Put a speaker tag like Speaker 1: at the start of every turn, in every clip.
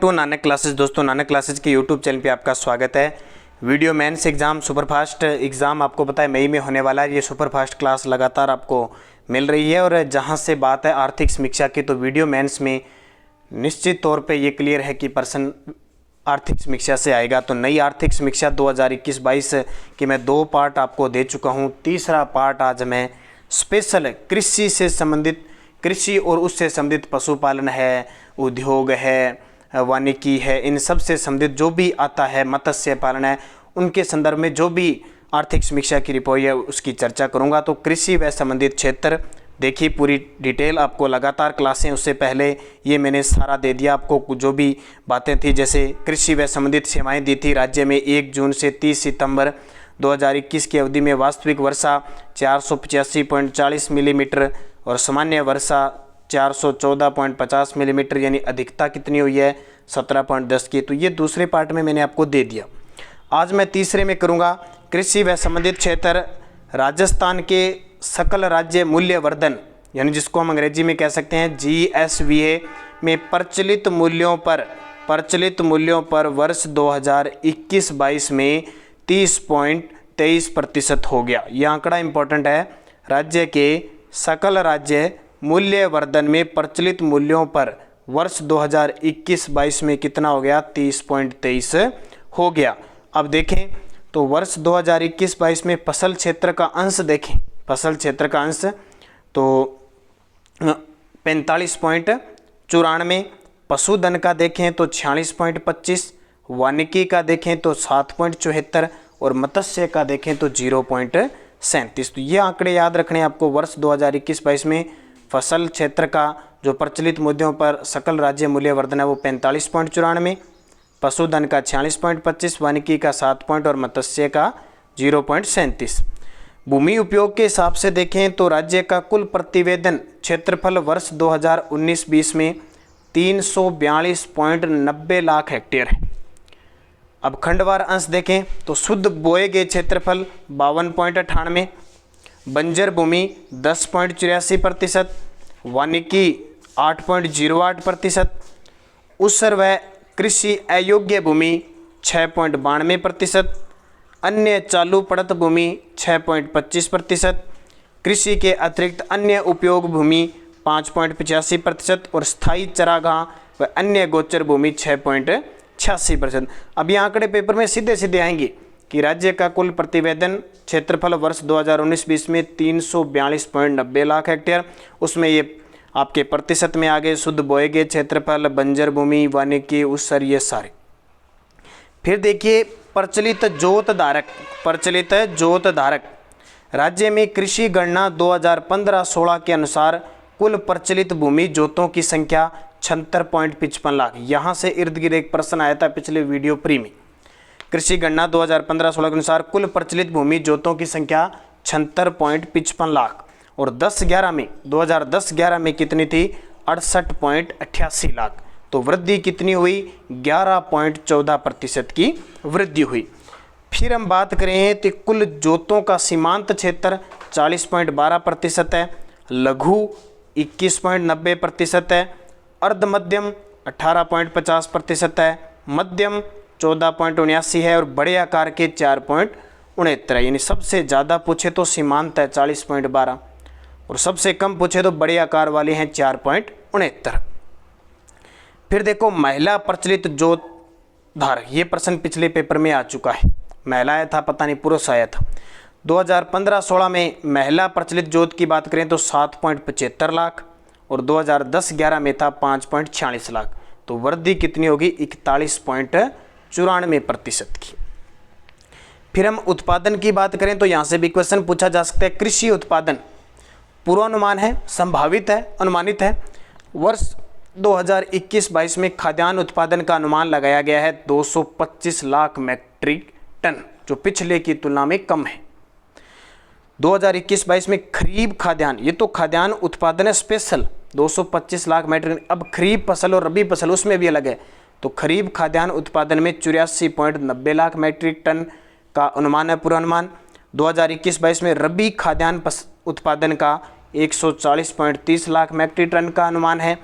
Speaker 1: To Nanak classes. दोस्तों, Nanak classes के YouTube channel पे आपका स्वागत है। Video mains exam superfast exam आपको पता है मई में होने वाला है। ये सुपरफास्ट क्लास लगातार आपको मिल रही है और जहां से बात है आर्थिक समीक्षा की, तो वीडियो मेंस में निश्चित तौर पे ये क्लियर है कि पर्सन आर्थिक समीक्षा से आएगा। तो नई आर्थिक समीक्षा 2021-22 की मैं 2 पार्ट आपको दे चुका हूँ। तीसरा पार्ट आज मैं स्पेशल कृषि से संबंधित, कृषि और उससे संबंधित पशुपालन है, उद्योग है, वानिकी है, इन सब से संबंधित जो भी आता है, मत्स्य पालन है, उनके संदर्भ में जो भी आर्थिक समीक्षा की रिपोर्ट है उसकी चर्चा करूंगा। तो कृषि व संबंधित क्षेत्र देखिए, पूरी डिटेल आपको लगातार क्लासें, उससे पहले ये मैंने सारा दे दिया आपको। जो भी बातें थी, जैसे कृषि व संबंधित सेवाएं दी थी राज्य में 1 जून से 30 सितंबर 2021 की अवधि में वास्तविक वर्षा 485.40 मिलीमीटर और सामान्य वर्षा 414.50 मिलीमीटर, यानी अधिकता कितनी हुई है 17.10 की। तो ये दूसरे पार्ट में मैंने आपको दे दिया। आज मैं तीसरे में करूँगा कृषि व संबंधित क्षेत्र, राजस्थान के सकल राज्य मूल्यवर्धन, यानी जिसको हम अंग्रेजी में कह सकते हैं GSVA में प्रचलित मूल्यों पर वर्ष 2021-22 में 30.23% हो गया। यह आंकड़ा इम्पोर्टेंट है। राज्य के सकल राज्य मूल्यवर्धन में प्रचलित मूल्यों पर वर्ष 2021-22 में कितना हो गया, 30.23 हो गया। अब देखें तो वर्ष 2021-22 में फसल क्षेत्र का अंश देखें, फसल क्षेत्र का अंश तो 45.94, पशुधन का देखें तो 46.25, वानिकी का देखें तो 7.74 और मत्स्य का देखें तो 0.37। तो ये आंकड़े याद रखने आपको। वर्ष 2021-22 में फसल क्षेत्र का जो प्रचलित मूल्यों पर सकल राज्य मूल्यवर्धन है वो 45.94, पशुधन का 46.25, वानिकी का 7 और मत्स्य का 0.37। भूमि उपयोग के हिसाब से देखें तो राज्य का कुल प्रतिवेदन क्षेत्रफल वर्ष 2019-20 में 342.90 लाख हेक्टेयर है। अब खंडवार अंश देखें तो शुद्ध बोए गए क्षेत्रफल 52.98, बंजर भूमि 10.84%, वानिकी 8.08%, ऊसर व कृषि अयोग्य भूमि 6.92%, अन्य चालू पड़त भूमि 6.25%, कृषि के अतिरिक्त अन्य उपयोग भूमि 5.85% और स्थायी चरागाह व अन्य गोचर भूमि 6.86%। अब ये आंकड़े पेपर में सीधे सीधे आएंगे कि राज्य का कुल प्रतिवेदन क्षेत्रफल वर्ष 2019-20 में 342.90 लाख हेक्टेयर, उसमें ये आपके प्रतिशत में आ गए शुद्ध बोए गए क्षेत्रफल, बंजर भूमि, वानिकी, ऊसर, ये सारे। फिर देखिए प्रचलित जोत धारक राज्य में कृषि गणना 2015-16 के अनुसार कुल प्रचलित भूमि जोतों की संख्या 76.55 लाख। यहाँ से इर्द गिर्द एक प्रश्न आया था पिछले वीडियो प्री में। कृषि गणना 2015-16 के अनुसार कुल प्रचलित भूमि जोतों की संख्या 76.55 लाख और 2010-11 में कितनी थी, 68.88 लाख। तो वृद्धि कितनी हुई, 11.14% की वृद्धि हुई। फिर हम बात करें तो कुल जोतों का सीमांत क्षेत्र 40.12% है, लघु 21.90% है, अर्ध मध्यम 18.50% है, मध्यम 14.79 है और बड़े आकार के 4.69 है। यानी सबसे ज़्यादा पूछे तो सीमांत है 40.12 और सबसे कम पूछे तो बड़े आकार वाले हैं 4.69। फिर देखो महिला प्रचलित जोत धारक, ये प्रश्न पिछले पेपर में आ चुका है। महिला आया था, पता नहीं पुरुष आया था। 2015-16 में महिला प्रचलित जोत की बात करें तो 7.75 लाख और 2010-11 में था 5.46 लाख। तो वृद्धि कितनी होगी, 41.94% की। फिर हम उत्पादन की बात करें तो यहाँ से भी क्वेश्चन पूछा जा सकता है। कृषि उत्पादन पूर्वानुमान है, संभावित है, अनुमानित है। वर्ष 2021-22 में खाद्यान्न उत्पादन का अनुमान लगाया गया है 225 लाख मीट्रिक टन, जो पिछले की तुलना में कम है। 2021-22 में खरीफ खाद्यान्न, ये तो खाद्यान्न उत्पादन है स्पेशल, 225 लाख मीट्रिक। अब खरीफ फसल और रबी फसल उसमें भी अलग है। तो खरीफ खाद्यान्न उत्पादन में 84.90 लाख मीट्रिक टन का अनुमान है, पूर्वानुमान। 2021-22 में रबी खाद्यान्न उत्पादन का 140.30 लाख मीट्रिक टन का अनुमान है।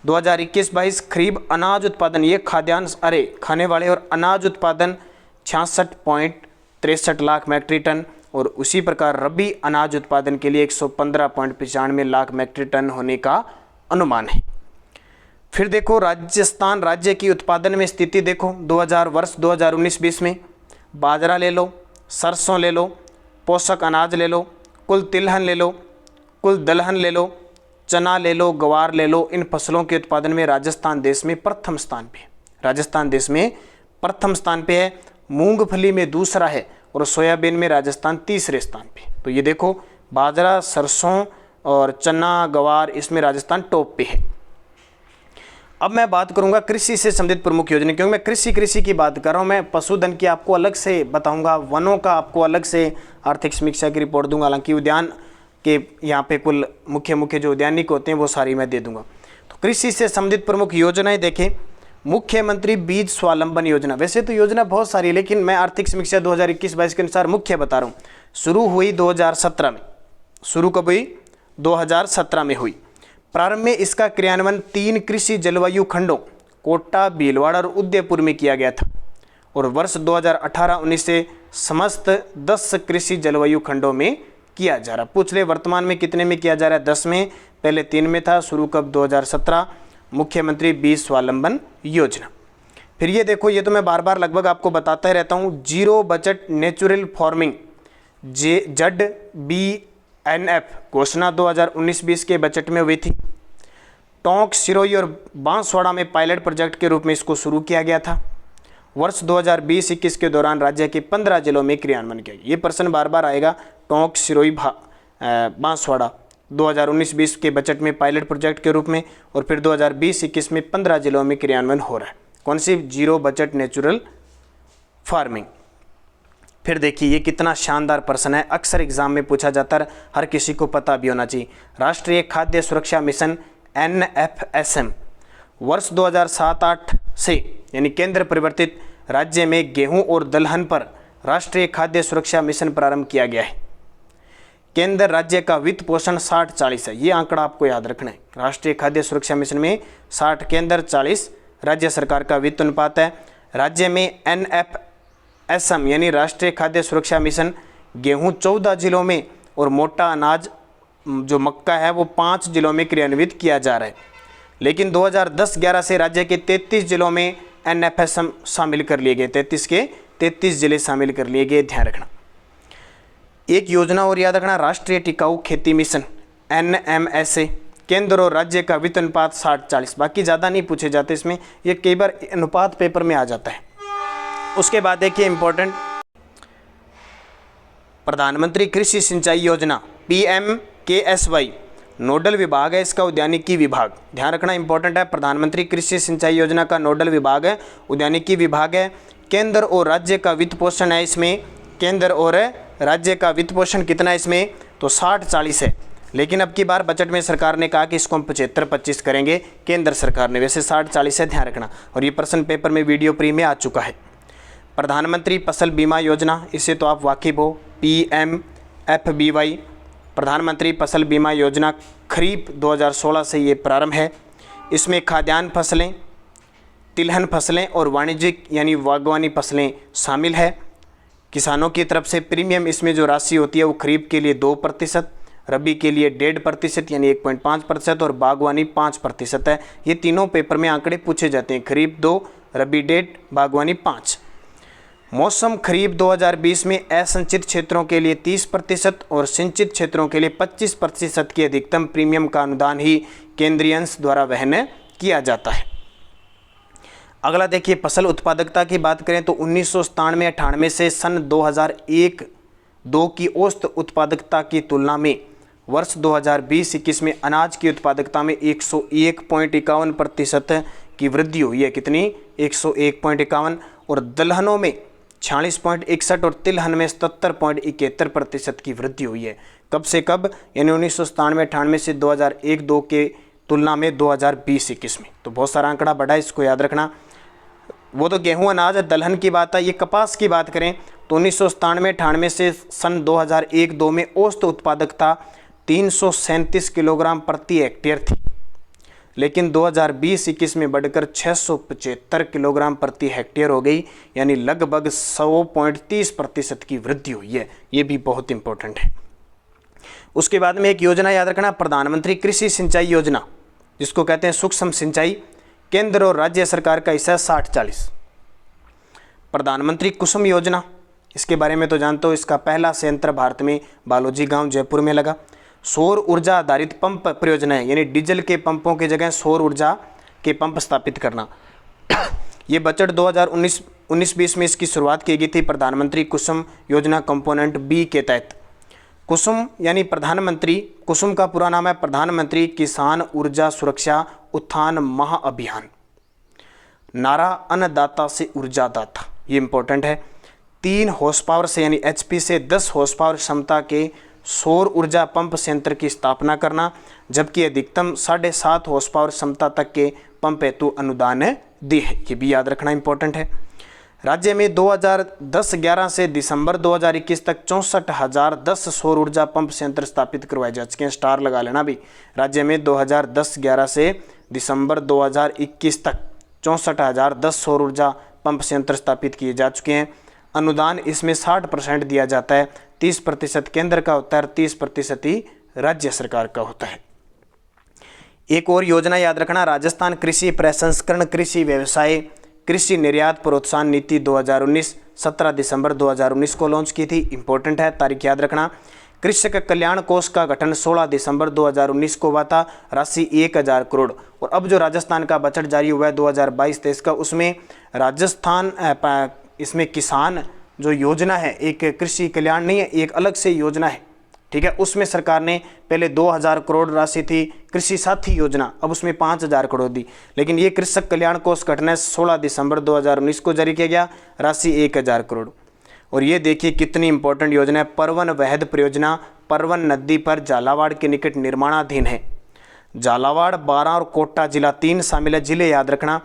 Speaker 1: 2021-22 खरीफ अनाज उत्पादन, ये खाद्यान्न अरे खाने वाले और अनाज उत्पादन 66.63 लाख मैट्रिक टन, और उसी प्रकार रबी अनाज उत्पादन के लिए 115.95 लाख मैट्रिक टन होने का अनुमान है। फिर देखो राजस्थान राज्य की उत्पादन में स्थिति देखो, 2019-20 में बाजरा ले लो, सरसों ले लो, पोषक अनाज ले लो, कुल तिलहन ले लो, कुल दलहन ले लो, चना ले लो, ग्वार ले लो, इन फसलों के उत्पादन में राजस्थान देश में प्रथम स्थान पे है। राजस्थान देश में प्रथम स्थान पे है, मूंगफली में दूसरा है और सोयाबीन में राजस्थान तीसरे स्थान पे। तो ये देखो बाजरा, सरसों और चना, ग्वार, इसमें राजस्थान टॉप पे है। अब मैं बात करूंगा कृषि से संबंधित प्रमुख योजना, क्योंकि मैं कृषि की बात कर रहा हूं। मैं पशुधन की आपको अलग से बताऊंगा, वनों का आपको अलग से आर्थिक समीक्षा की रिपोर्ट दूंगा। हालांकि उद्यान के यहाँ पे कुल मुख्य जो उद्यानिक होते हैं वो सारी मैं दे दूंगा। तो कृषि से संबंधित प्रमुख योजनाएं देखें, मुख्यमंत्री बीज स्वावलंबन योजना। वैसे तो योजना बहुत सारी है, लेकिन मैं आर्थिक समीक्षा 2021-22 के अनुसार मुख्य बता रहा हूँ। शुरू हुई 2017 में, शुरू कब हुई? 2017 में हुई। प्रारंभ में इसका क्रियान्वयन 3 कृषि जलवायु खंडों कोटा, भीलवाड़ा और उदयपुर में किया गया था, और वर्ष 2018-19 से समस्त 10 कृषि जलवायु खंडों में किया जा रहा। पूछ ले वर्तमान में कितने में किया जा रहा है? 10 में, पहले 3 में था। शुरू कब? 2017, मुख्यमंत्री बीज स्वावलंबन योजना। फिर ये देखो, ये तो मैं बार बार लगभग आपको बताता ही रहता हूँ, zero budget natural farming ZBNF घोषणा 2019-20 के बजट में हुई थी। टोंक, सिरोही और बांसवाड़ा में पायलट प्रोजेक्ट के रूप में इसको शुरू किया गया था। वर्ष 2020-21 के दौरान राज्य के 15 जिलों में क्रियान्वयन किया गया। ये प्रश्न बार बार आएगा। टोंक, सिरोही, बांसवाड़ा 2019-20 के बजट में पायलट प्रोजेक्ट के रूप में, और फिर 2020-21 में 15 जिलों में क्रियान्वयन हो रहा है। कौन सी? Zero budget natural farming. फिर देखिए ये कितना शानदार प्रश्न है, अक्सर एग्जाम में पूछा जाता है, हर किसी को पता भी होना चाहिए। राष्ट्रीय खाद्य सुरक्षा मिशन NFSM वर्ष 2007-8 से, यानी केंद्र परिवर्तित राज्य में गेहूं और दलहन पर राष्ट्रीय खाद्य सुरक्षा मिशन प्रारंभ किया गया है। केंद्र राज्य का वित्त पोषण 60-40 है, ये आंकड़ा आपको याद रखना है। राष्ट्रीय खाद्य सुरक्षा मिशन में 60 केंद्र, 40 राज्य सरकार का वित्त अनुपात है। राज्य में NFSM यानी राष्ट्रीय खाद्य सुरक्षा मिशन गेहूं 14 जिलों में और मोटा अनाज जो मक्का है वो 5 जिलों में क्रियान्वित किया जा रहा है। लेकिन 2010-11 से राज्य के 33 जिलों में NFSM शामिल कर लिए गए। 33 के 33 जिले शामिल कर लिए गए, ध्यान रखना। एक योजना और याद रखना, राष्ट्रीय टिकाऊ खेती मिशन NMSA, केंद्र और राज्य का वित्त अनुपात 60-40। बाकी ज़्यादा नहीं पूछे जाते इसमें, ये कई बार अनुपात पेपर में आ जाता है। उसके बाद देखिए इंपॉर्टेंट, प्रधानमंत्री कृषि सिंचाई योजना PMKSY नोडल विभाग है इसका उद्यानिकी विभाग। ध्यान रखना इंपॉर्टेंट है, प्रधानमंत्री कृषि सिंचाई योजना का नोडल विभाग है उद्यानिकी विभाग है। केंद्र और राज्य का वित्त पोषण है इसमें, केंद्र और राज्य का वित्त पोषण कितना है इसमें? तो 60-40 है। लेकिन अब की बार बजट में सरकार ने कहा कि इसको हम 75-25 करेंगे, केंद्र सरकार ने। वैसे 60-40 है, ध्यान रखना। और ये प्रश्न पेपर में वीडियो प्री में आ चुका है। प्रधानमंत्री फसल बीमा योजना, इससे तो आप वाकिफ हो, PMFBY प्रधानमंत्री फसल बीमा योजना खरीफ 2016 से ये प्रारंभ है। इसमें खाद्यान्न फसलें, तिलहन फसलें और वाणिज्यिक यानी बागवानी फसलें शामिल है। किसानों की तरफ से प्रीमियम इसमें जो राशि होती है वो खरीफ के लिए 2%, रबी के लिए 1.5% यानी 1.5% और बागवानी 5% है। ये तीनों पेपर में आंकड़े पूछे जाते हैं, खरीफ 2, रबी 1.5, बागवानी 5। मौसम खरीफ 2020 में असंचित क्षेत्रों के लिए 30% और सिंचित क्षेत्रों के लिए 25% की अधिकतम प्रीमियम का अनुदान ही केंद्रीय अंश द्वारा वहन किया जाता है। अगला देखिए, फसल उत्पादकता की बात करें तो 1997-98 से सन 2001-2 की औसत उत्पादकता की तुलना में वर्ष 2020-21 में अनाज की उत्पादकता में 101.51% की वृद्धि हुई है। कितनी? 101.51। और दलहनों में 46.61 और तिलहन में 77.71% की वृद्धि हुई है। कब से कब? यानी 1997-98 से 2001-2 के तुलना में 2020-21 में। तो बहुत सारा आंकड़ा बढ़ा है, इसको याद रखना। वो तो गेहूं अनाज दलहन की बात है। ये कपास की बात करें तो 1997-98 से सन 2001-2 में औसत उत्पादकता 337 किलोग्राम प्रति हेक्टेयर थी, लेकिन 2020-21 में बढ़कर 675 किलोग्राम प्रति हेक्टेयर हो गई, यानी लगभग 100.30% की वृद्धि हुई है। ये भी बहुत इंपॉर्टेंट है। उसके बाद में एक योजना याद रखना, प्रधानमंत्री कृषि सिंचाई योजना, जिसको कहते हैं सूक्ष्म सिंचाई। केंद्र और राज्य सरकार का हिस्सा 60-40। प्रधानमंत्री कुसुम योजना, इसके बारे में तो जानते हो, इसका पहला संयंत्र भारत में बालोजी गांव जयपुर में लगा। सौर ऊर्जा आधारित पंप परियोजना है, यानी डीजल के पंपों की जगह सौर ऊर्जा के पंप स्थापित करना। ये बजट 2019-20 में इसकी शुरुआत की गई थी प्रधानमंत्री कुसुम योजना कंपोनेंट बी के तहत। कुसुम यानी प्रधानमंत्री, कुसुम का पूरा नाम है प्रधानमंत्री किसान ऊर्जा सुरक्षा उत्थान महाअभियान। नारा अन्नदाता से ऊर्जा दाता, ये इंपॉर्टेंट है। 3 हॉर्स पावर से यानी HP से 10 हॉर्स पावर क्षमता के सौर ऊर्जा पंप संयंत्र की स्थापना करना, जबकि अधिकतम 7.5 हॉर्स पावर क्षमता तक के पंप हेतु अनुदान दिए है। ये भी याद रखना इंपॉर्टेंट है। राज्य में 2010-11 से दिसंबर 2021 तक 64,010 सौर ऊर्जा पंप संयंत्र स्थापित करवाए जा चुके हैं। स्टार लगा लेना भी। राज्य में 2010-11 से दिसंबर 2021 तक 64,010 सौर ऊर्जा पंप संयंत्र स्थापित किए जा चुके हैं। अनुदान इसमें 60% दिया जाता है, 30% केंद्र का होता है और 30% ही राज्य सरकार का होता है। एक और योजना याद रखना, राजस्थान कृषि प्रसंस्करण कृषि व्यवसाय कृषि निर्यात प्रोत्साहन नीति 2019, 17 दिसंबर 2019 को लॉन्च की थी। इंपॉर्टेंट है, तारीख याद रखना। कृषक कल्याण कोष का गठन 16 दिसंबर 2019 को हुआ था, राशि 1000 करोड़। और अब जो राजस्थान का बजट जारी हुआ है 2022-23 का, उसमें राजस्थान इसमें किसान जो योजना है, एक कृषि कल्याण नहीं है, एक अलग से योजना है, ठीक है। उसमें सरकार ने पहले 2000 करोड़ राशि थी कृषि साथी योजना, अब उसमें 5000 करोड़ दी। लेकिन ये कृषक कल्याण कोष गठन 16 दिसंबर 2019 को जारी किया गया, राशि 1000 करोड़। और ये देखिए कितनी इंपॉर्टेंट योजना है, परवन वहद परियोजना, परवन नदी पर झालावाड़ के निकट निर्माणाधीन है। झालावाड़, बारां और कोटा जिला 3 शामिल है। जिले याद रखना,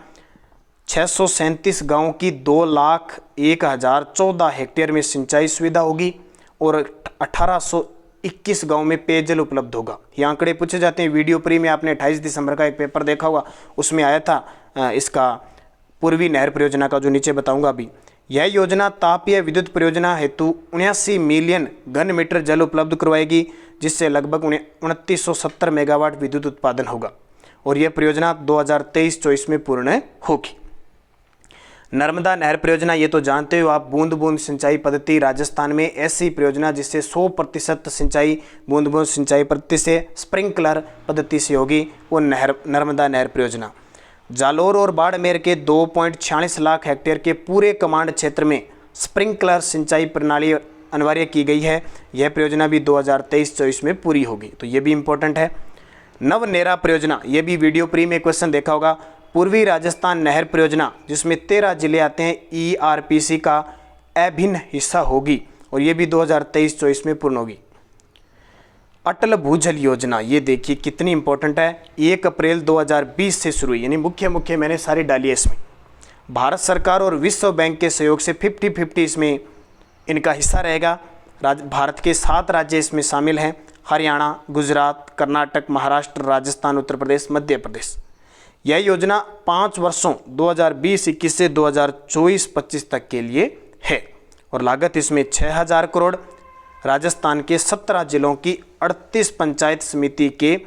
Speaker 1: 637 गाँव की 2,01,014 हेक्टेयर में सिंचाई सुविधा होगी और 1821 गांव में पेयजल उपलब्ध होगा। ये आंकड़े पूछे जाते हैं। वीडियो प्री में आपने 28 दिसंबर का एक पेपर देखा होगा, उसमें आया था इसका पूर्वी नहर परियोजना का, जो नीचे बताऊंगा अभी। यह योजना तापीय विद्युत परियोजना हेतु 79 मिलियन घन मीटर जल उपलब्ध करवाएगी, जिससे लगभग 2970 मेगावाट विद्युत उत्पादन होगा। और यह परियोजना 2023-24 में पूर्ण होगी। नर्मदा नहर परियोजना, ये तो जानते हो आप, बूंद बूंद सिंचाई पद्धति राजस्थान में ऐसी परियोजना जिससे 100% सिंचाई बूंद बूंद सिंचाई पद्धति से, स्प्रिंकलर पद्धति से होगी, वो नर्मदा नहर परियोजना। जालोर और बाड़मेर के 2.46 लाख हेक्टेयर के पूरे कमांड क्षेत्र में स्प्रिंकलर सिंचाई प्रणाली अनिवार्य की गई है। यह परियोजना भी 2023-24 में पूरी होगी, तो ये भी इंपॉर्टेंट है। नवनेरा परियोजना, ये भी वीडियो प्री में क्वेश्चन देखा होगा। पूर्वी राजस्थान नहर परियोजना, जिसमें 13 जिले आते हैं, ERPC का अभिन्न हिस्सा होगी और ये भी 2023-24 में पूर्ण होगी। अटल भूजल योजना, ये देखिए कितनी इंपॉर्टेंट है। 1 अप्रैल 2020 से शुरू हुई, यानी मुख्य मैंने सारी डाली है इसमें। भारत सरकार और विश्व बैंक के सहयोग से 50-50 इसमें इनका हिस्सा रहेगा। भारत के 7 राज्य इसमें शामिल हैं, हरियाणा, गुजरात, कर्नाटक, महाराष्ट्र, राजस्थान, उत्तर प्रदेश, मध्य प्रदेश। यह योजना 5 वर्षों 2020-21 से 2024-25 तक के लिए है और लागत इसमें 6000 करोड़। राजस्थान के 17 जिलों की 38 पंचायत समिति के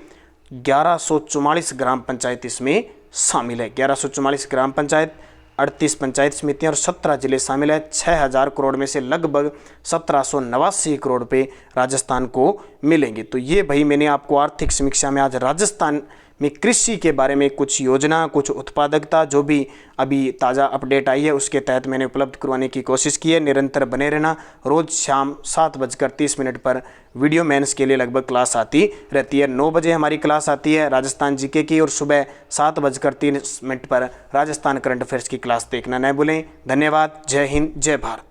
Speaker 1: 1144 ग्राम पंचायत इसमें शामिल है। 1144 ग्राम पंचायत, 38 पंचायत समितियाँ और 17 जिले शामिल है। 6000 करोड़ में से लगभग 1789 करोड़ रुपये राजस्थान को मिलेंगे। तो ये भाई मैंने आपको आर्थिक समीक्षा में आज राजस्थान में कृषि के बारे में कुछ योजना, कुछ उत्पादकता, जो भी अभी ताज़ा अपडेट आई है उसके तहत मैंने उपलब्ध करवाने की कोशिश की है। निरंतर बने रहना। रोज़ शाम 7:30 पर वीडियो मेंस के लिए लगभग क्लास आती रहती है। 9 बजे हमारी क्लास आती है राजस्थान जीके की और सुबह 7:30 पर राजस्थान करंट अफेयर्स की क्लास देखना न भूलें। धन्यवाद। जय हिंद, जय भारत।